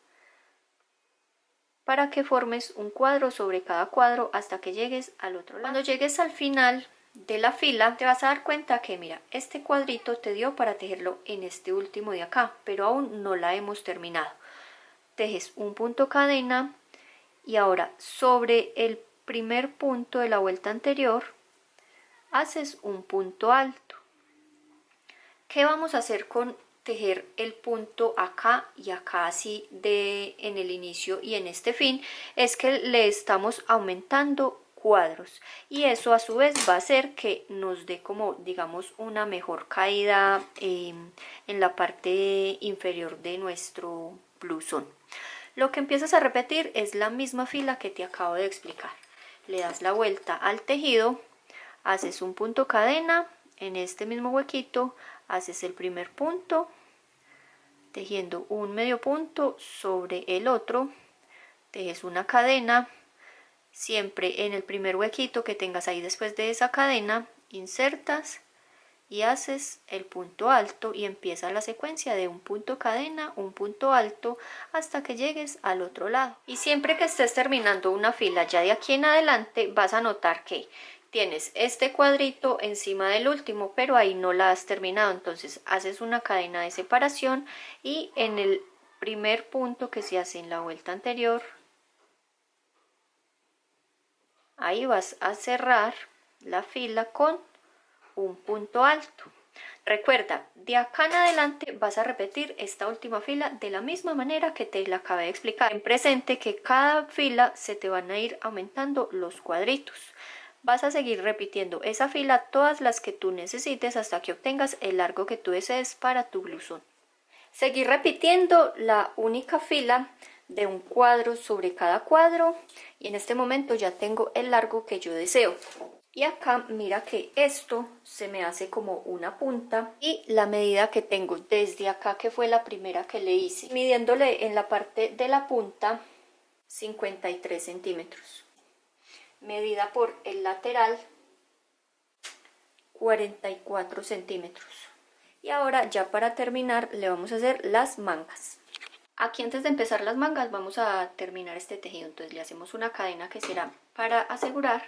para que formes un cuadro sobre cada cuadro hasta que llegues al otro lado. Cuando llegues al final de la fila te vas a dar cuenta que mira, este cuadrito te dio para tejerlo en este último de acá, pero aún no la hemos terminado. Tejes un punto cadena y ahora sobre el primer punto de la vuelta anterior haces un punto alto. ¿Qué vamos a hacer con tejer el punto acá y acá así en el inicio y en este fin? Es que le estamos aumentando cuadros y eso a su vez va a hacer que nos dé como digamos una mejor caída en la parte inferior de nuestro blusón. Lo que empiezas a repetir es la misma fila que te acabo de explicar. Le das la vuelta al tejido, haces un punto cadena en este mismo huequito, haces el primer punto tejiendo un medio punto sobre el otro, tejes una cadena, siempre en el primer huequito que tengas ahí después de esa cadena, insertas y haces el punto alto y empieza la secuencia de un punto cadena, un punto alto hasta que llegues al otro lado. Y siempre que estés terminando una fila ya de aquí en adelante vas a notar que tienes este cuadrito encima del último, pero ahí no la has terminado, entonces haces una cadena de separación y en el primer punto que se hace en la vuelta anterior, ahí vas a cerrar la fila con un punto alto. Recuerda, de acá en adelante vas a repetir esta última fila de la misma manera que te la acabé de explicar. Ten presente que cada fila se te van a ir aumentando los cuadritos. Vas a seguir repitiendo esa fila todas las que tú necesites hasta que obtengas el largo que tú desees para tu blusón. Seguir repitiendo la única fila de un cuadro sobre cada cuadro y en este momento ya tengo el largo que yo deseo. Y acá mira que esto se me hace como una punta y la medida que tengo desde acá, que fue la primera que le hice, midiéndole en la parte de la punta 53 centímetros. Medida por el lateral 44 centímetros. Y ahora ya para terminar le vamos a hacer las mangas. Aquí antes de empezar las mangas vamos a terminar este tejido, entonces le hacemos una cadena que será para asegurar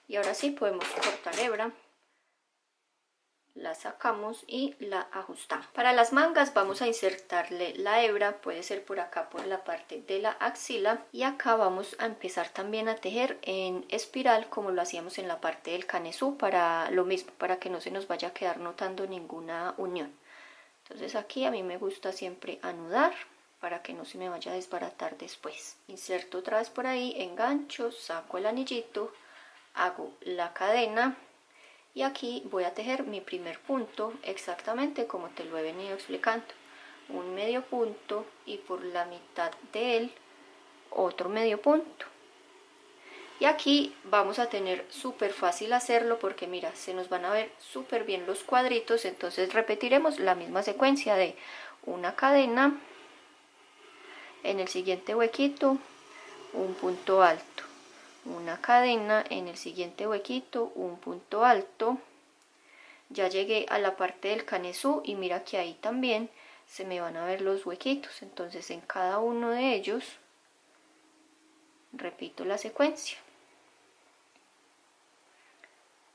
y ahora sí podemos cortar hebra, la sacamos y la ajustamos. Para las mangas vamos a insertarle la hebra, puede ser por acá por la parte de la axila y acá vamos a empezar también a tejer en espiral como lo hacíamos en la parte del canesú, para lo mismo, para que no se nos vaya a quedar notando ninguna unión. Entonces aquí a mí me gusta siempre anudar para que no se me vaya a desbaratar después. Inserto otra vez por ahí, engancho, saco el anillito, hago la cadena y aquí voy a tejer mi primer punto exactamente como te lo he venido explicando. Un medio punto y por la mitad de él otro medio punto. Y aquí vamos a tener súper fácil hacerlo porque mira, se nos van a ver súper bien los cuadritos. Entonces repetiremos la misma secuencia de una cadena, en el siguiente huequito un punto alto, una cadena, en el siguiente huequito un punto alto. Ya llegué a la parte del canesú y mira que ahí también se me van a ver los huequitos. Entonces en cada uno de ellos repito la secuencia.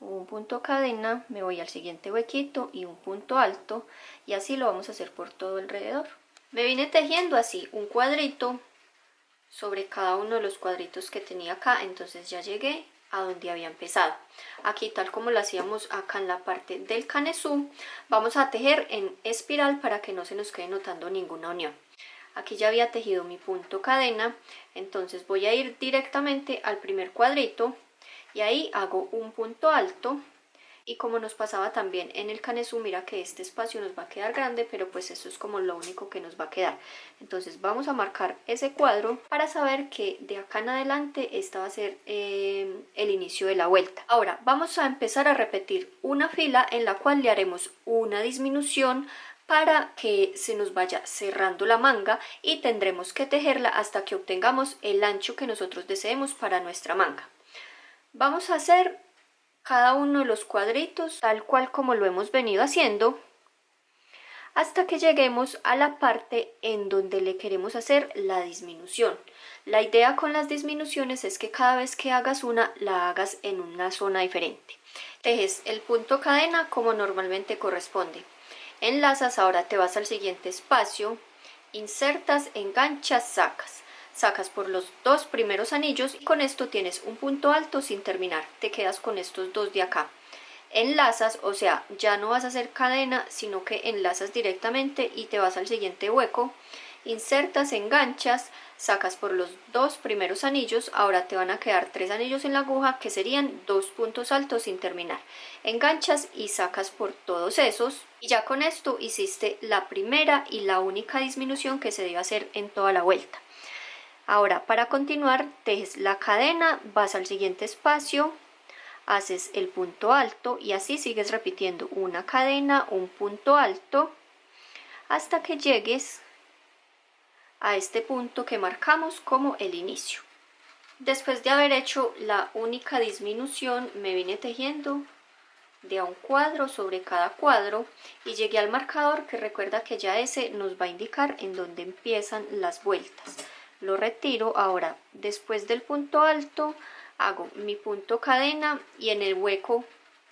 Un punto cadena, me voy al siguiente huequito y un punto alto, y así lo vamos a hacer por todo alrededor. Me vine tejiendo así un cuadrito sobre cada uno de los cuadritos que tenía acá. Entonces ya llegué a donde había empezado. Aquí, tal como lo hacíamos acá en la parte del canesú, vamos a tejer en espiral para que no se nos quede notando ninguna unión. Aquí ya había tejido mi punto cadena, entonces voy a ir directamente al primer cuadrito y ahí hago un punto alto. Y como nos pasaba también en el canesú, mira que este espacio nos va a quedar grande, pero pues eso es como lo único que nos va a quedar. Entonces vamos a marcar ese cuadro para saber que de acá en adelante esta va a ser el inicio de la vuelta. Ahora vamos a empezar a repetir una fila en la cual le haremos una disminución para que se nos vaya cerrando la manga, y tendremos que tejerla hasta que obtengamos el ancho que nosotros deseemos para nuestra manga. Vamos a hacer cada uno de los cuadritos tal cual como lo hemos venido haciendo hasta que lleguemos a la parte en donde le queremos hacer la disminución. La idea con las disminuciones es que cada vez que hagas una, la hagas en una zona diferente. Tejes el punto cadena como normalmente corresponde, enlazas, ahora te vas al siguiente espacio, insertas, enganchas, sacas por los dos primeros anillos y con esto tienes un punto alto sin terminar. Te quedas con estos dos de acá, enlazas, o sea, ya no vas a hacer cadena sino que enlazas directamente y te vas al siguiente hueco, insertas, enganchas, sacas por los dos primeros anillos. Ahora te van a quedar 3 anillos en la aguja que serían 2 puntos altos sin terminar, enganchas y sacas por todos esos, y ya con esto hiciste la primera y la única disminución que se debe hacer en toda la vuelta. Ahora para continuar tejes la cadena, vas al siguiente espacio, haces el punto alto y así sigues repitiendo una cadena, un punto alto hasta que llegues a este punto que marcamos como el inicio. Después de haber hecho la única disminución, me vine tejiendo de a un cuadro sobre cada cuadro y llegué al marcador, que recuerda que ya ese nos va a indicar en dónde empiezan las vueltas. Lo retiro. Ahora después del punto alto hago mi punto cadena y en el hueco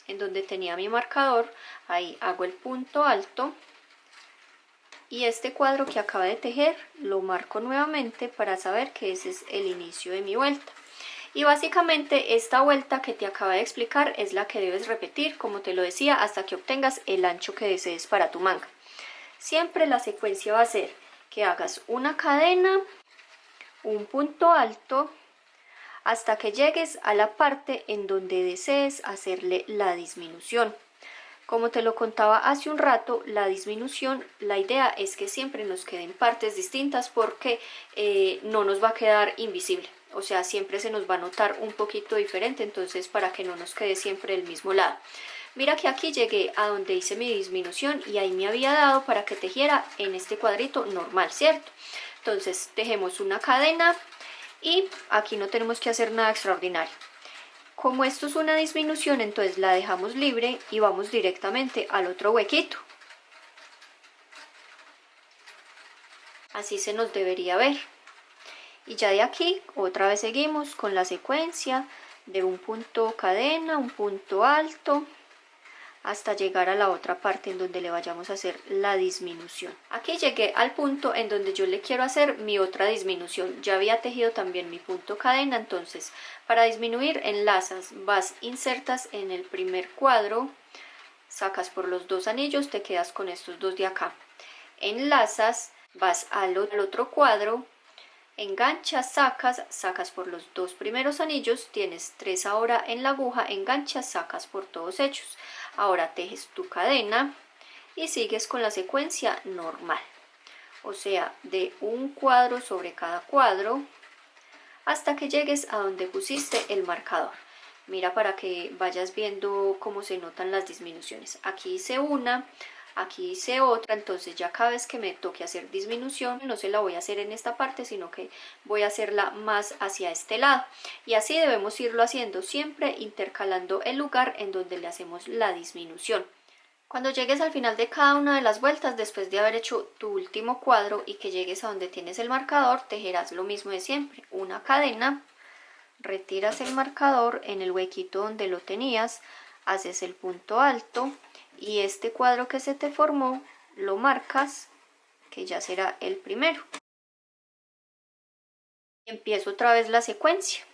en donde tenía mi marcador, ahí hago el punto alto, y este cuadro que acabo de tejer lo marco nuevamente para saber que ese es el inicio de mi vuelta. Y básicamente esta vuelta que te acabo de explicar es la que debes repetir, como te lo decía, hasta que obtengas el ancho que desees para tu manga. Siempre la secuencia va a ser que hagas una cadena, un punto alto, hasta que llegues a la parte en donde desees hacerle la disminución. Como te lo contaba hace un rato, la disminución, la idea es que siempre nos queden partes distintas porque no nos va a quedar invisible. O sea, siempre se nos va a notar un poquito diferente, entonces para que no nos quede siempre del mismo lado. Mira que aquí llegué a donde hice mi disminución y ahí me había dado para que tejiera en este cuadrito normal, ¿cierto? Entonces tejemos una cadena y aquí no tenemos que hacer nada extraordinario. Como esto es una disminución, entonces la dejamos libre y vamos directamente al otro huequito. Así se nos debería ver. Y ya de aquí otra vez seguimos con la secuencia de un punto cadena, un punto alto, hasta llegar a la otra parte en donde le vayamos a hacer la disminución. Aquí llegué al punto en donde yo le quiero hacer mi otra disminución. Ya había tejido también mi punto cadena, entonces para disminuir enlazas, vas, insertas en el primer cuadro, sacas por los dos anillos, te quedas con estos dos de acá. enlazas, vas al otro cuadro, enganchas, sacas por los 2 primeros anillos, tienes 3 ahora en la aguja, enganchas, sacas por todos ellos. Ahora tejes tu cadena y sigues con la secuencia normal, o sea, de un cuadro sobre cada cuadro hasta que llegues a donde pusiste el marcador. Mira para que vayas viendo cómo se notan las disminuciones. Aquí hice una, aquí hice otra, entonces ya cada vez que me toque hacer disminución no se la voy a hacer en esta parte, sino que voy a hacerla más hacia este lado, y así debemos irlo haciendo, siempre intercalando el lugar en donde le hacemos la disminución. Cuando llegues al final de cada una de las vueltas, después de haber hecho tu último cuadro y que llegues a donde tienes el marcador, tejerás lo mismo de siempre, una cadena, retiras el marcador en el huequito donde lo tenías, haces el punto alto y este cuadro que se te formó lo marcas, que ya será el primero. Empiezo otra vez la secuencia,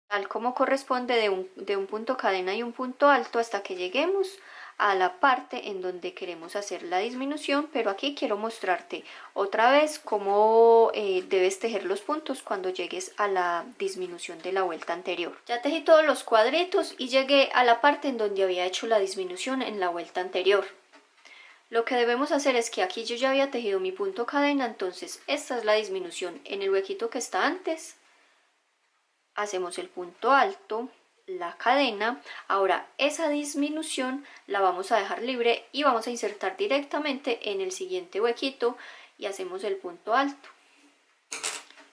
tal como corresponde, de un punto cadena y un punto alto hasta que lleguemos a la parte en donde queremos hacer la disminución, pero aquí quiero mostrarte otra vez cómo debes tejer los puntos cuando llegues a la disminución de la vuelta anterior. Ya tejí todos los cuadritos y llegué a la parte en donde había hecho la disminución en la vuelta anterior. Lo que debemos hacer es que aquí yo ya había tejido mi punto cadena, entonces esta es la disminución. En el huequito que está antes hacemos el punto alto, la cadena. Ahora esa disminución la vamos a dejar libre y vamos a insertar directamente en el siguiente huequito y hacemos el punto alto,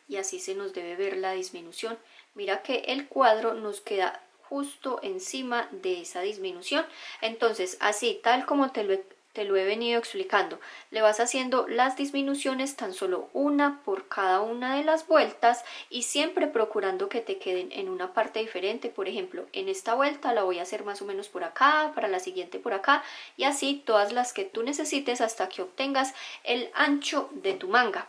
y así se nos debe ver la disminución. Mira que el cuadro nos queda justo encima de esa disminución. Entonces así, tal como te lo he venido explicando, le vas haciendo las disminuciones, tan solo una por cada una de las vueltas, y siempre procurando que te queden en una parte diferente. Por ejemplo, en esta vuelta la voy a hacer más o menos por acá, para la siguiente por acá, y así todas las que tú necesites hasta que obtengas el ancho de tu manga.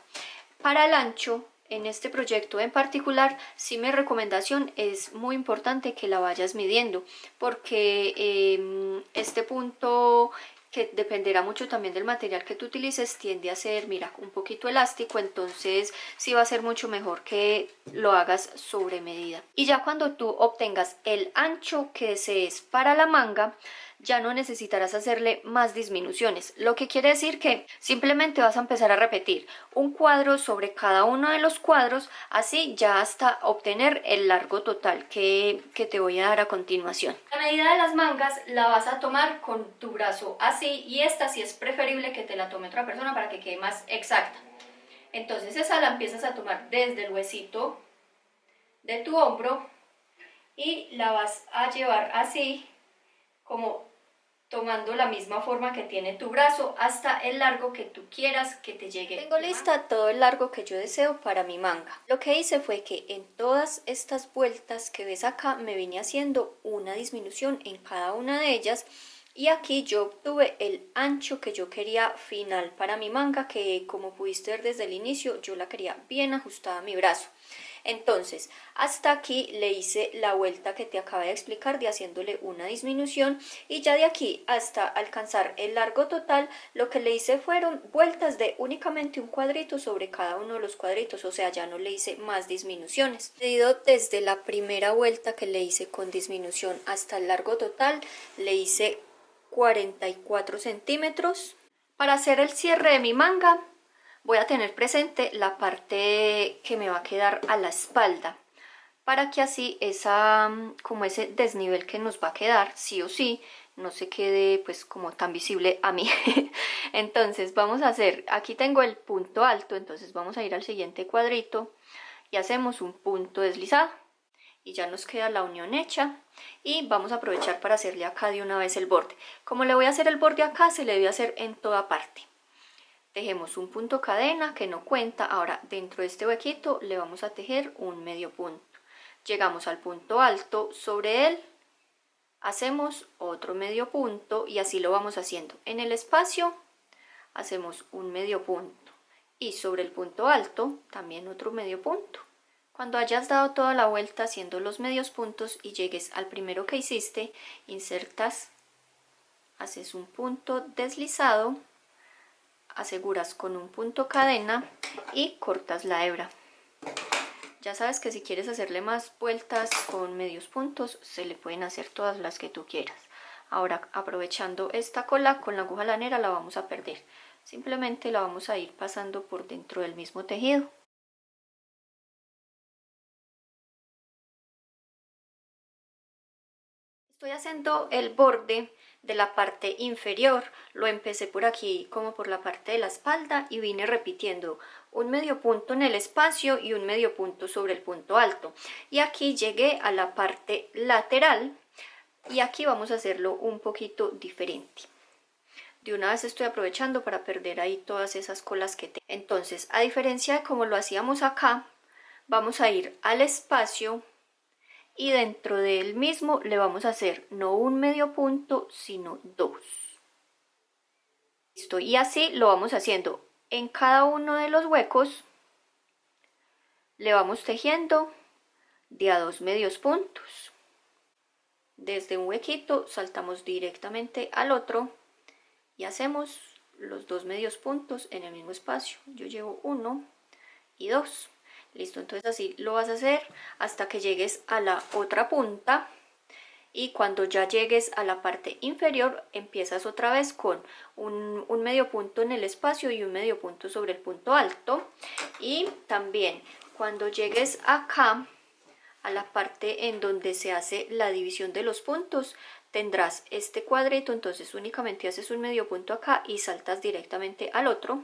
Para el ancho, en este proyecto en particular, sí, mi recomendación es muy importante que la vayas midiendo, porque este punto, que dependerá mucho también del material que tú utilices, tiende a ser, mira, un poquito elástico, entonces sí va a ser mucho mejor que lo hagas sobre medida. Y ya cuando tú obtengas el ancho que desees para la manga, ya no necesitarás hacerle más disminuciones, lo que quiere decir que simplemente vas a empezar a repetir un cuadro sobre cada uno de los cuadros, así ya hasta obtener el largo total que te voy a dar a continuación. La medida de las mangas la vas a tomar con tu brazo así, y esta sí es preferible que te la tome otra persona para que quede más exacta. Entonces esa la empiezas a tomar desde el huesito de tu hombro y la vas a llevar así, como tomando la misma forma que tiene tu brazo, hasta el largo que tú quieras que te llegue. Tengo lista todo el largo que yo deseo para mi manga. Lo que hice fue que en todas estas vueltas que ves acá me vine haciendo una disminución en cada una de ellas, y aquí yo obtuve el ancho que yo quería final para mi manga, que como pudiste ver desde el inicio yo la quería bien ajustada a mi brazo. Entonces hasta aquí le hice la vuelta que te acabé de explicar, de haciéndole una disminución, y ya de aquí hasta alcanzar el largo total lo que le hice fueron vueltas de únicamente un cuadrito sobre cada uno de los cuadritos, o sea, ya no le hice más disminuciones. Desde la primera vuelta que le hice con disminución hasta el largo total le hice 44 centímetros. Para hacer el cierre de mi manga voy a tener presente la parte que me va a quedar a la espalda, para que así como ese desnivel que nos va a quedar sí o sí no se quede pues como tan visible a mí. Entonces vamos a hacer, aquí tengo el punto alto, entonces vamos a ir al siguiente cuadrito y hacemos un punto deslizado y ya nos queda la unión hecha, y vamos a aprovechar para hacerle acá de una vez el borde. Como le voy a hacer el borde acá, se le debe hacer en toda parte. Tejemos un punto cadena que no cuenta. Ahora dentro de este huequito le vamos a tejer un medio punto. Llegamos al punto alto, sobre él hacemos otro medio punto y así lo vamos haciendo. En el espacio hacemos un medio punto y sobre el punto alto también otro medio punto. Cuando hayas dado toda la vuelta haciendo los medios puntos y llegues al primero que hiciste, insertas haces un punto deslizado, aseguras con un punto cadena y cortas la hebra. Ya sabes que si quieres hacerle más vueltas con medios puntos, se le pueden hacer todas las que tú quieras. Ahora, aprovechando esta cola, con la aguja lanera la vamos a perder. Simplemente la vamos a ir pasando por dentro del mismo tejido. Estoy haciendo el borde de la parte inferior, lo empecé por aquí como por la parte de la espalda y vine repitiendo un medio punto en el espacio y un medio punto sobre el punto alto. Y aquí llegué a la parte lateral y aquí vamos a hacerlo un poquito diferente. De una vez estoy aprovechando para perder ahí todas esas colas que tengo. Entonces, a diferencia de como lo hacíamos acá, vamos a ir al espacio y dentro del mismo le vamos a hacer no un medio punto, sino 2. Listo, y así lo vamos haciendo en cada uno de los huecos. Le vamos tejiendo de a 2 medios puntos. Desde un huequito saltamos directamente al otro y hacemos los 2 medios puntos en el mismo espacio. Yo llevo 1 y 2. Listo, entonces así lo vas a hacer hasta que llegues a la otra punta y cuando ya llegues a la parte inferior empiezas otra vez con un medio punto en el espacio y un medio punto sobre el punto alto. Y también cuando llegues acá a la parte en donde se hace la división de los puntos, tendrás este cuadrito, entonces únicamente haces un medio punto acá y saltas directamente al otro.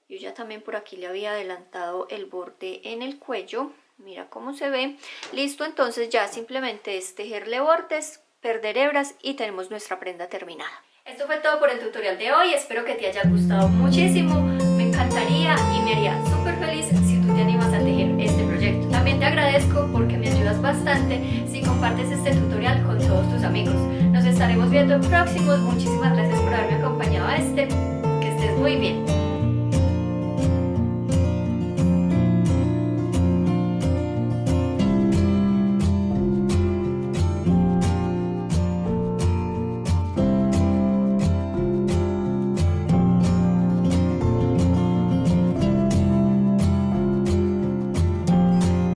Yo ya también por aquí le había adelantado el borde en el cuello, mira cómo se ve. Listo, entonces ya simplemente es tejerle bordes, perder hebras y tenemos nuestra prenda terminada. Esto fue todo por el tutorial de hoy, espero que te haya gustado muchísimo, me encantaría y me haría súper feliz si tú te animas a tejer este proyecto. También te agradezco porque me ayudas bastante si compartes este tutorial con todos tus amigos. Nos estaremos viendo en próximos, muchísimas gracias por haberme acompañado a que estés muy bien.